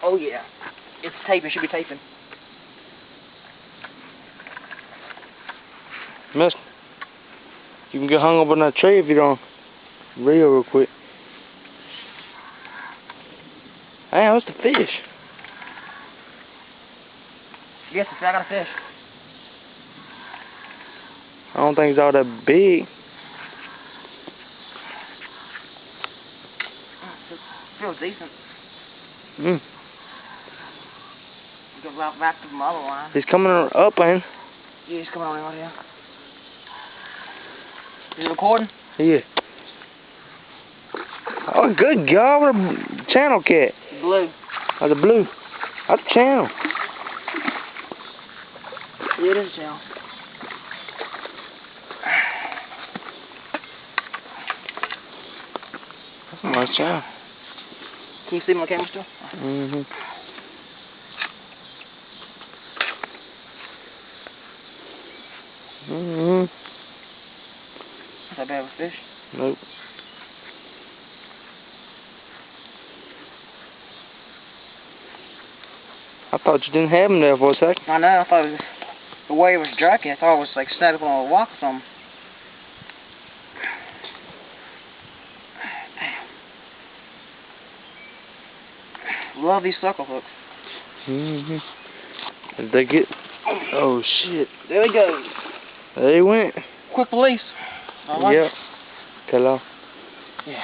Oh yeah. It's taping, should be taping. Miss, you can get hung up on that tree if you don't reel real quick. Hey, what's the fish? Yes, I got a fish. I don't think it's all that big. Feels decent. Mm. Goes out back to the other line. He's coming up, ain't Yeah, he's coming on right here. Is it recording? he? Yeah. Oh, good God, what a channel cat. Blue. Oh, the blue. That's a channel. Yeah, it is a channel. That's a nice channel. Can you see my camera still? Mm-hmm. Mm-hmm. Is that bad of a fish? Nope. I thought you didn't have him there for a second. I know, I thought it was, the way it was jerking, I thought it was like snapping on a rock or something. Damn. Love these sucker hooks. Mm-hmm. Did they get... Oh, shit. There he goes. There he went. Quick release. Yep. Hello. Yeah.